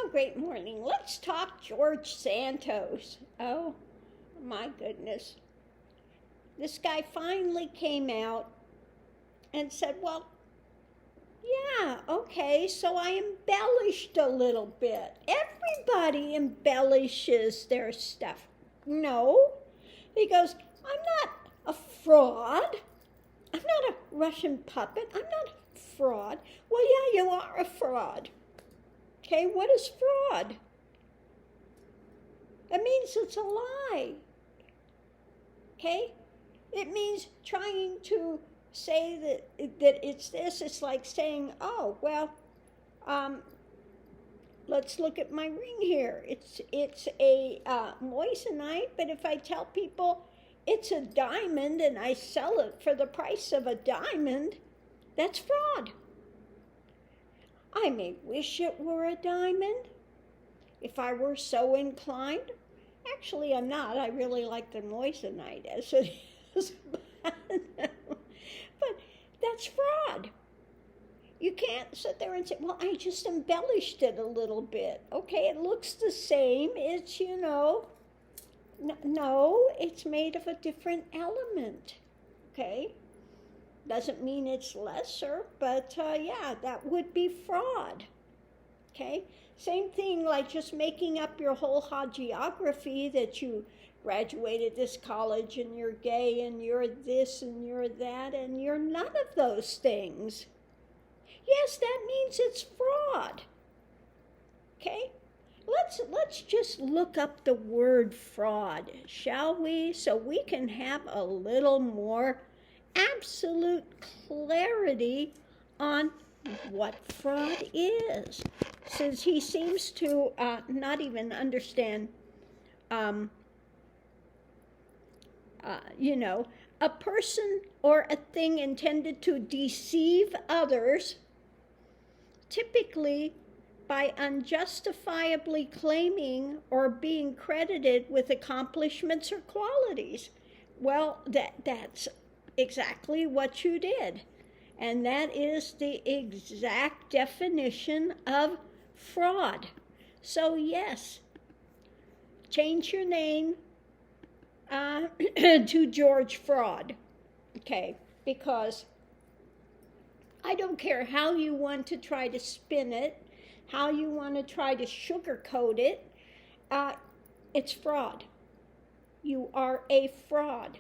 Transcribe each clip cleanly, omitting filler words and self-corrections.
Well, great morning. Let's talk George Santos. Oh, my goodness. This guy finally came out and said, well, yeah, okay, so I embellished a little bit. Everybody embellishes their stuff. No. He goes, I'm not a fraud. I'm not a Russian puppet. I'm not a fraud. Well, yeah, you are a fraud. Okay, what is fraud? It means it's a lie. Okay? It means trying to say that it's this. It's like saying, oh, well, let's look at my ring here. It's a moissanite, but if I tell people it's a diamond and I sell it for the price of a diamond, that's fraud. I may wish it were a diamond, if I were so inclined. Actually, I'm not. I really like the moissanite as it is. But that's fraud. You can't sit there and say, well, I just embellished it a little bit. Okay, it looks the same. It's, no, it's made of a different element. Okay? Doesn't mean it's lesser, but yeah, that would be fraud. Okay? Same thing like just making up your whole hagiography that you graduated this college and you're gay and you're this and you're that and you're none of those things. Yes, that means it's fraud. Okay? Let's just look up the word fraud, shall we? So we can have a little more absolute clarity on what fraud is, since he seems to not even understand, a person or a thing intended to deceive others, typically by unjustifiably claiming or being credited with accomplishments or qualities. Well, that's exactly what you did. And that is the exact definition of fraud. So yes, change your name to George Fraud. Okay, because I don't care how you want to try to spin it, how you want to try to sugarcoat it, it's fraud. You are a fraud.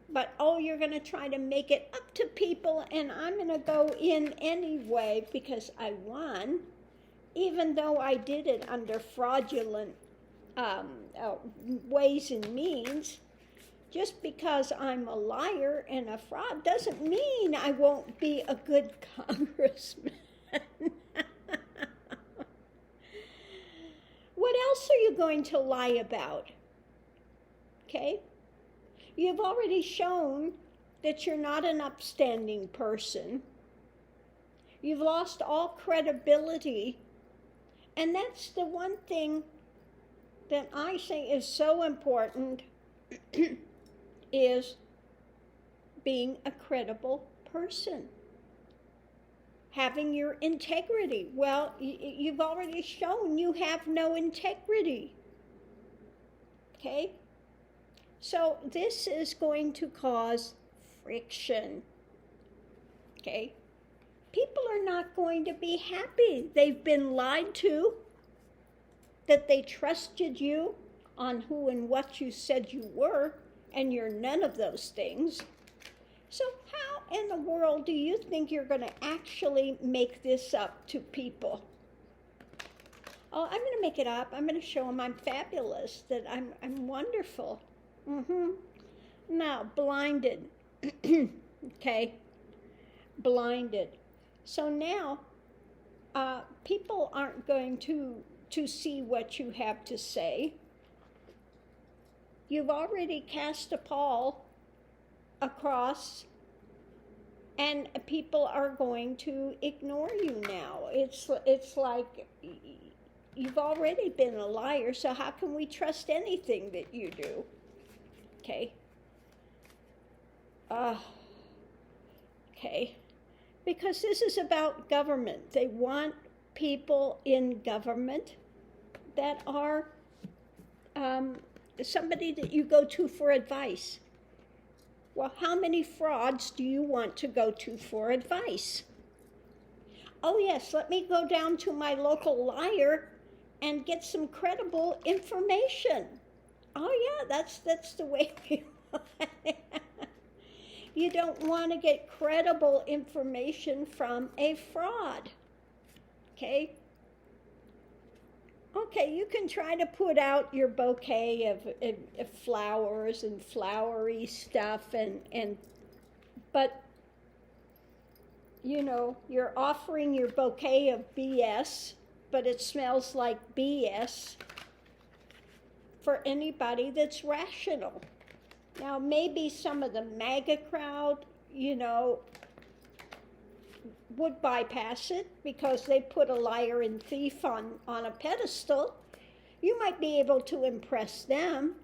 But, you're going to try to make it up to people, and I'm going to go in anyway because I won, even though I did it under fraudulent ways and means. Just because I'm a liar and a fraud doesn't mean I won't be a good congressman. What else are you going to lie about? Okay? You've already shown that you're not an upstanding person. You've lost all credibility. And that's the one thing that I think is so important is being a credible person. Having your integrity. Well, you've already shown you have no integrity. Okay? So this is going to cause friction. Okay? People are not going to be happy. They've been lied to, that they trusted you on who and what you said you were, and you're none of those things. So how in the world do you think you're going to actually make this up to people? Oh, I'm going to make it up. I'm going to show them I'm fabulous, that I'm wonderful. Now, blinded. Okay? Blinded. So now, people aren't going to see what you have to say. You've already cast a pall across, and people are going to ignore you now. It's like you've already been a liar, so how can we trust anything that you do? Okay. Okay. Because this is about government. They want people in government that are somebody that you go to for advice. Well, how many frauds do you want to go to for advice? Oh yes, let me go down to my local liar and get some credible information. Oh yeah, that's the way we You don't want to get credible information from a fraud. Okay? Okay, you can try to put out your bouquet of flowers and flowery stuff but you know, you're offering your bouquet of BS, but it smells like BS for anybody that's rational. Now, maybe some of the MAGA crowd, you know, would bypass it because they put a liar and thief on a pedestal. You might be able to impress them.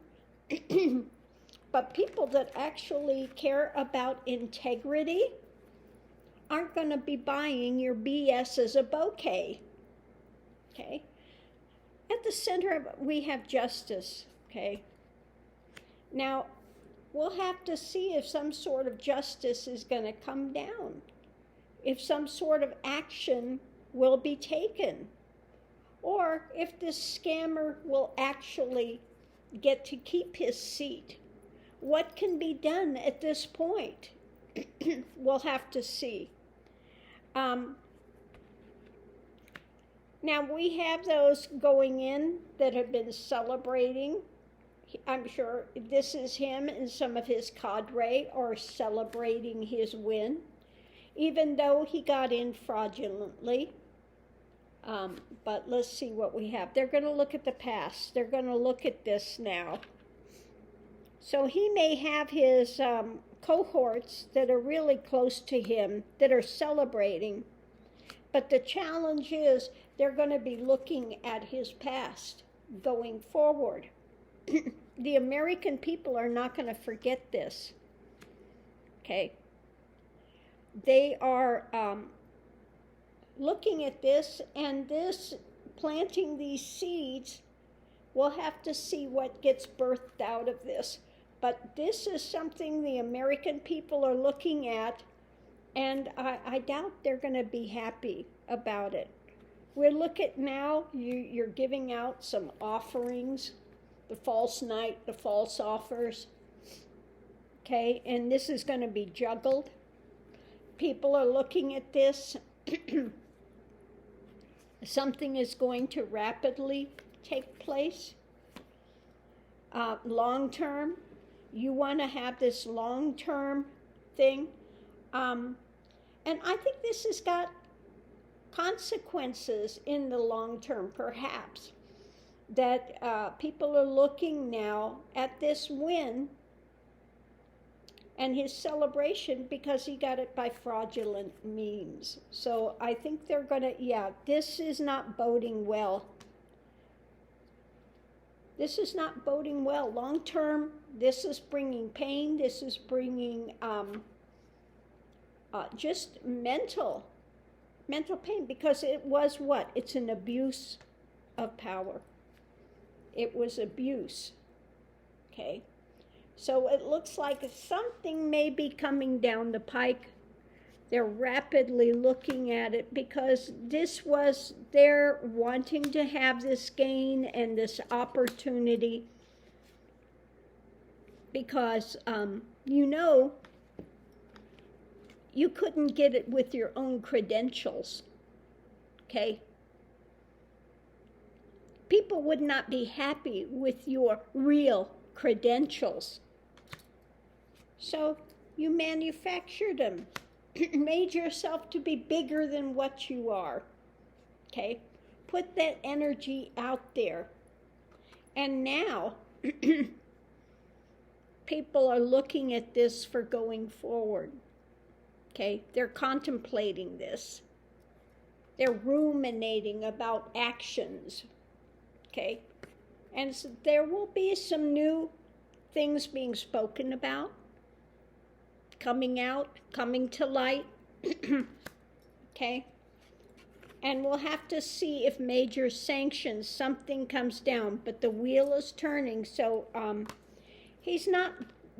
But people that actually care about integrity aren't going to be buying your BS as a bouquet. Okay? At the center of it, we have justice. Okay? Now, we'll have to see if some sort of justice is going to come down, if some sort of action will be taken, or if this scammer will actually get to keep his seat. What can be done at this point? We'll have to see. Now, we have those going in that have been celebrating. I'm sure this is him and some of his cadre are celebrating his win, even though he got in fraudulently. But let's see what we have. They're going to look at the past. They're going to look at this now. So he may have his cohorts that are really close to him that are celebrating. But the challenge is they're going to be looking at his past going forward. The American people are not going to forget this. Okay? They are looking at this, and this, planting these seeds, we'll have to see what gets birthed out of this. But this is something the American people are looking at, and I doubt they're going to be happy about it. We'll look at now, you're giving out some offerings, the false knight, the false offers. Okay, and this is going to be juggled. People are looking at this. Something is going to rapidly take place. Long term, you want to have this long term thing. And I think this has got consequences in the long term, perhaps, that people are looking now at this win and his celebration because he got it by fraudulent means. So I think they're going to, this is not boding well. This is not boding well. Long term, this is bringing pain. This is bringing just mental pain, because it was what? It's an abuse of power. It was abuse. Okay? So it looks like something may be coming down the pike. They're rapidly looking at it because they're wanting to have this gain and this opportunity because, you couldn't get it with your own credentials, okay? People would not be happy with your real credentials. So you manufactured them, made yourself to be bigger than what you are, okay? Put that energy out there. And now, people are looking at this for going forward. Okay, they're contemplating this. They're ruminating about actions. Okay, and so there will be some new things being spoken about, coming out, coming to light. Okay, And we'll have to see if major sanctions, something comes down. But the wheel is turning, so he's not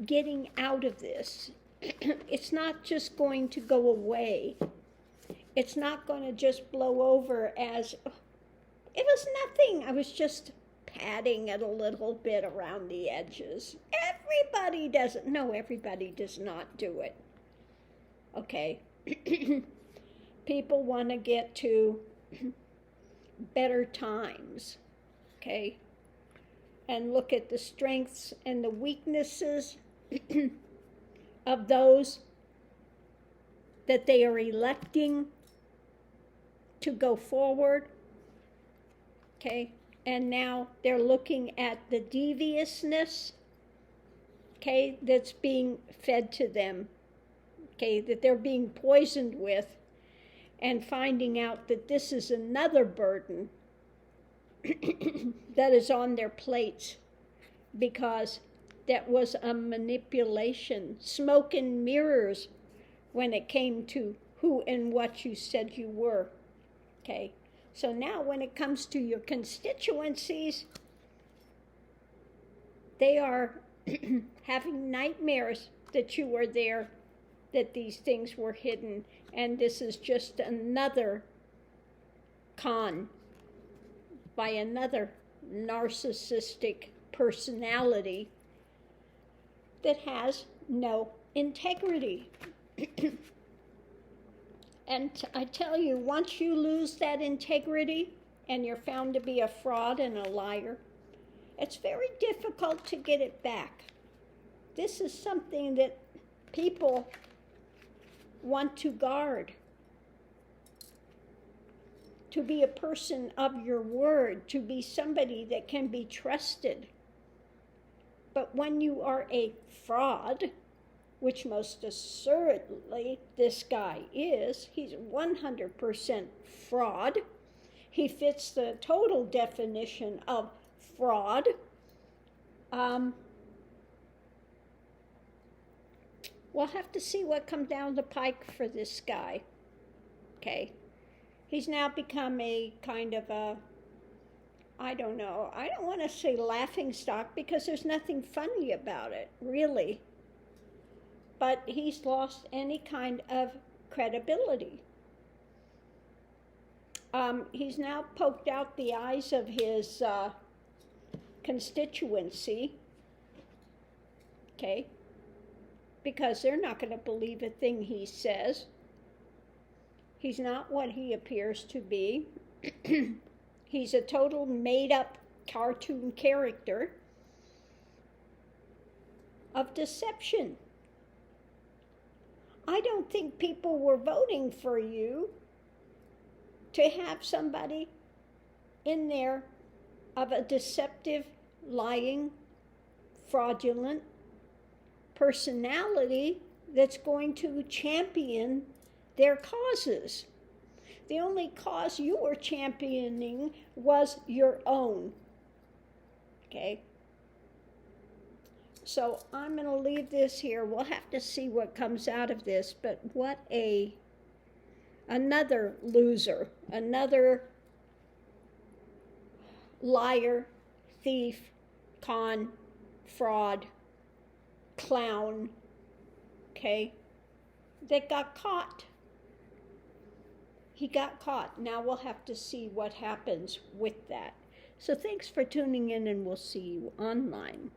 getting out of this. It's not just going to go away. It's not going to just blow over as, it was nothing. I was just patting it a little bit around the edges. Everybody does it. No, everybody does not do it. Okay. People want to get to better times. Okay. And look at the strengths and the weaknesses of those that they are electing to go forward. Okay. And now they're looking at the deviousness, okay, that's being fed to them, okay, that they're being poisoned with, and finding out that this is another burden that is on their plates, because that was a manipulation, smoke and mirrors when it came to who and what you said you were, okay. So now when it comes to your constituencies, they are having nightmares that you were there, that these things were hidden, and this is just another con by another narcissistic personality that has no integrity. And I tell you, once you lose that integrity and you're found to be a fraud and a liar, it's very difficult to get it back. This is something that people want to guard. To be a person of your word, to be somebody that can be trusted. But when you are a fraud, which most assuredly this guy is, he's 100% fraud. He fits the total definition of fraud. We'll have to see what comes down the pike for this guy. Okay. He's now become a kind of a, I don't know, I don't want to say laughing stock because there's nothing funny about it, really. But he's lost any kind of credibility. He's now poked out the eyes of his constituency, okay, because they're not going to believe a thing he says. He's not what he appears to be. He's a total made-up cartoon character of deception. I don't think people were voting for you to have somebody in there of a deceptive, lying, fraudulent personality that's going to champion their causes. The only cause you were championing was your own. Okay? So I'm going to leave this here. We'll have to see what comes out of this, but what another loser, another liar, thief, con, fraud, clown, okay, that got caught. He got caught. Now we'll have to see what happens with that. So thanks for tuning in, and we'll see you online.